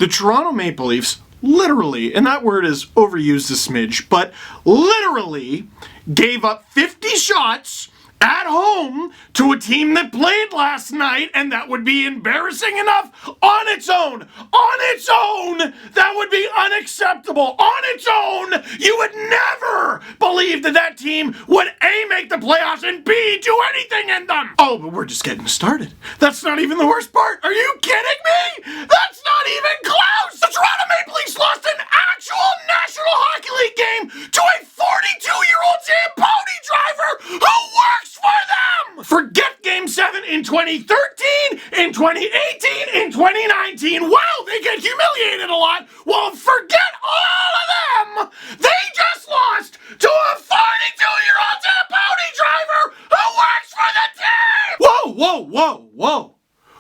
The Toronto Maple Leafs literally, and that word is overused a smidge, but literally gave up 50 shots at home to a team that played last night, and that would be embarrassing enough on its own. On its own, that would be unacceptable. On its own, you would never believe that that team would A, make the playoffs, and B, do anything in them. Oh, but we're just getting started. That's not even the worst part. Are you kidding me? That's not even close. The Toronto Maple Leafs lost an actual National Hockey League game to a 42-year-old Zamboni driver who works for them! Forget Game 7 in 2013, in 2018, in 2019. Wow, they get humiliated a lot. Well, forget all of them! They just lost to a 42-year-old Zamboni driver who works for the team! Whoa, whoa, whoa, whoa.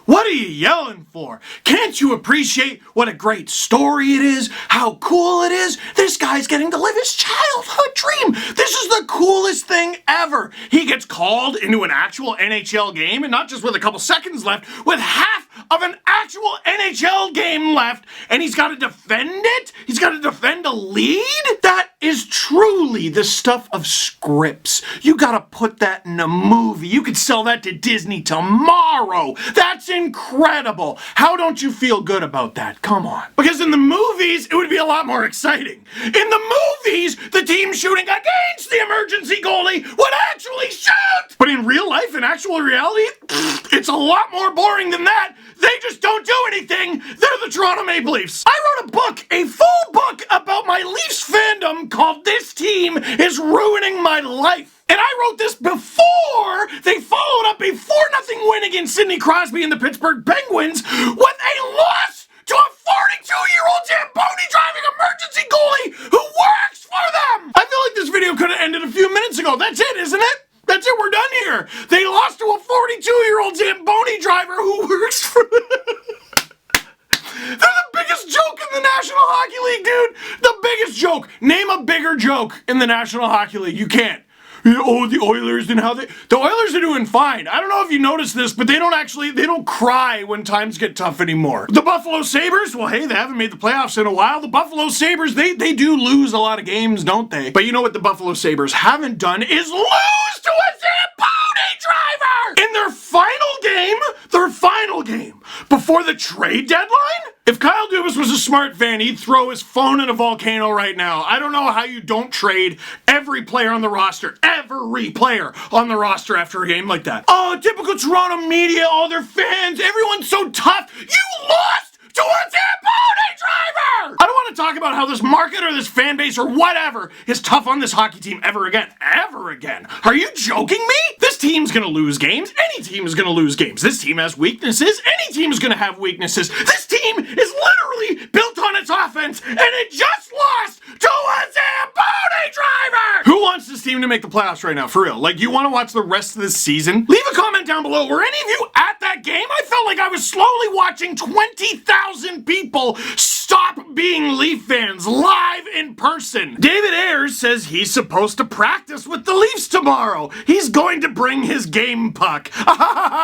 What are you yelling for? Can't you appreciate what a great story it is? How cool it is? This guy's getting to live his childhood dream. This is the coolest thing ever. He gets called into an actual NHL game, and not just with a couple seconds left, with half of an actual NHL game left, and he's got to defend it? He's got to defend a lead? That is truly the stuff of scripts. You gotta put that in a movie. You could sell that to Disney tomorrow. That's incredible. How don't you feel good about that? Come on. Because in the movies, it would be a lot more exciting. In the movies, the team shooting against the emergency goalie would actually shoot. But in real life, in actual reality, it's a lot more boring than that. They just don't do anything. They're the Toronto Maple Leafs. I wrote a book, a full book about my Leafs fandom called This Team is Ruining My Life. And I wrote this before they followed up a 4-0 win against Sidney Crosby and the Pittsburgh Penguins with a loss to a 42-year-old Zamboni driving emergency goalie who works for them. I feel like this video could have ended a few minutes ago. That's it, isn't it? That's it, we're done here. They lost to a 42-year-old Zamboni driver who works for them. They're the biggest joke in the National Hockey League, dude. The biggest joke. Name a bigger joke in the National Hockey League. You can't. Oh, the Oilers and how the Oilers are doing fine. I don't know if you noticed this, but they don't cry when times get tough anymore. The Buffalo Sabres, well, hey, they haven't made the playoffs in a while. The Buffalo Sabres, they do lose a lot of games, don't they? But you know what the Buffalo Sabres haven't done is lose to a Zamboni driver in their final game before the trade deadline? If Kyle Dubas was a smart fan, he'd throw his phone in a volcano right now. I don't know how you don't trade every player on the roster after a game like that. Oh, typical Toronto media, all their fans, everyone's so tough. You lost to a Zamboni driver! I don't want to talk about how this market or this fan base or whatever is tough on this hockey team ever again. Ever again. Are you joking me? This team's gonna lose games. Any team is gonna lose games. This team has weaknesses. Any team is gonna have weaknesses. This team is literally built on its offense, and it just lost to a Zamboni driver! Who wants this team to make the playoffs right now? For real. Like, you want to watch the rest of this season? Leave a comment down below. Were any of you at that game? I felt like I was slowly watching 20,000 people stop being Leaf fans live in person. David Ayers says he's supposed to practice with the Leafs tomorrow. He's going to bring his game puck.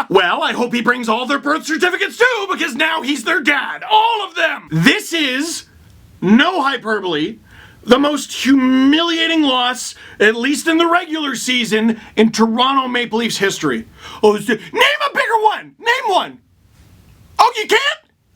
Well, I hope he brings all their birth certificates too, because now he's their dad. All of them. This is, no hyperbole, the most humiliating loss, at least in the regular season, in Toronto Maple Leafs history. Oh, name a bigger one. Name one. Oh, you can't?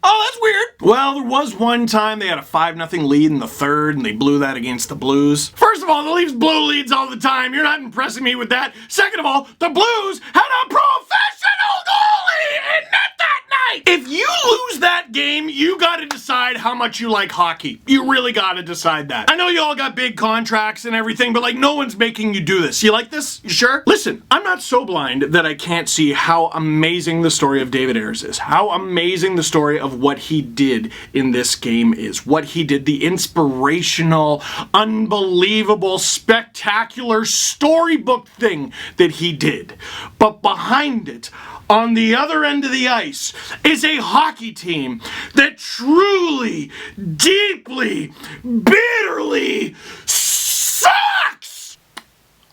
Oh, that's weird. Well, there was one time they had a 5-0 lead in the third, and they blew that against the Blues. First of all, the Leafs blow leads all the time. You're not impressing me with that. Second of all, the Blues had a professional goalie in net that night. If you lose that game, you gotta decide how much you like hockey. You really gotta decide that. I know you all got big contracts and everything, but like, no one's making you do this. You like this? You sure? Listen, I'm not so blind that I can't see how amazing the story of David Ayers is. How amazing the story of what he did in this game is. What he did, the inspirational, unbelievable, spectacular storybook thing that he did. But behind it, on the other end of the ice, is a hockey team that truly, deeply, bitterly sucks!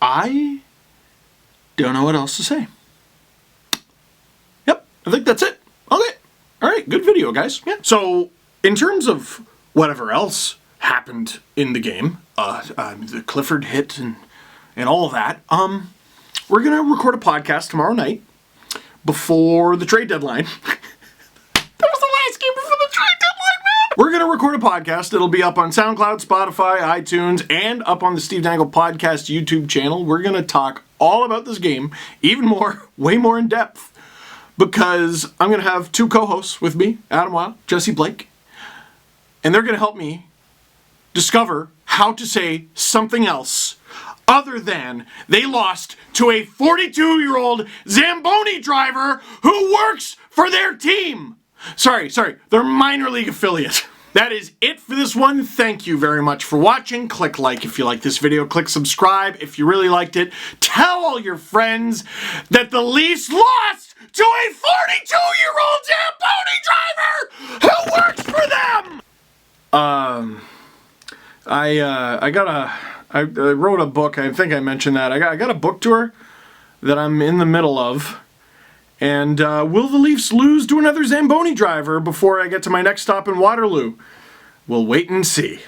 I don't know what else to say. Yep, I think that's it. Okay. All right, good video, guys. Yeah. So, In terms of whatever else happened in the game, the Clifford hit and all of that, we're going to record a podcast tomorrow night before the trade deadline. That was the last game before the trade deadline, man! We're going to record a podcast. It'll be up on SoundCloud, Spotify, iTunes, and up on the Steve Dangle Podcast YouTube channel. We're going to talk all about this game, even more, way more in depth, because I'm going to have two co-hosts with me, Adam Weil, Jesse Blake, and they're going to help me discover how to say something else other than they lost to a 42-year-old ZAMBONI driver who works for their team. Sorry, their minor league affiliate. That is it for this one. Thank you very much for watching. Click like if you like this video. Click subscribe if you really liked it. Tell all your friends that the Leafs lost to a 42-year-old ZAMBONI driver who works for them! I wrote a book. I think I mentioned that. I got a book tour that I'm in the middle of. And will the Leafs lose to another ZAMBONI driver before I get to my next stop in Waterloo? We'll wait and see.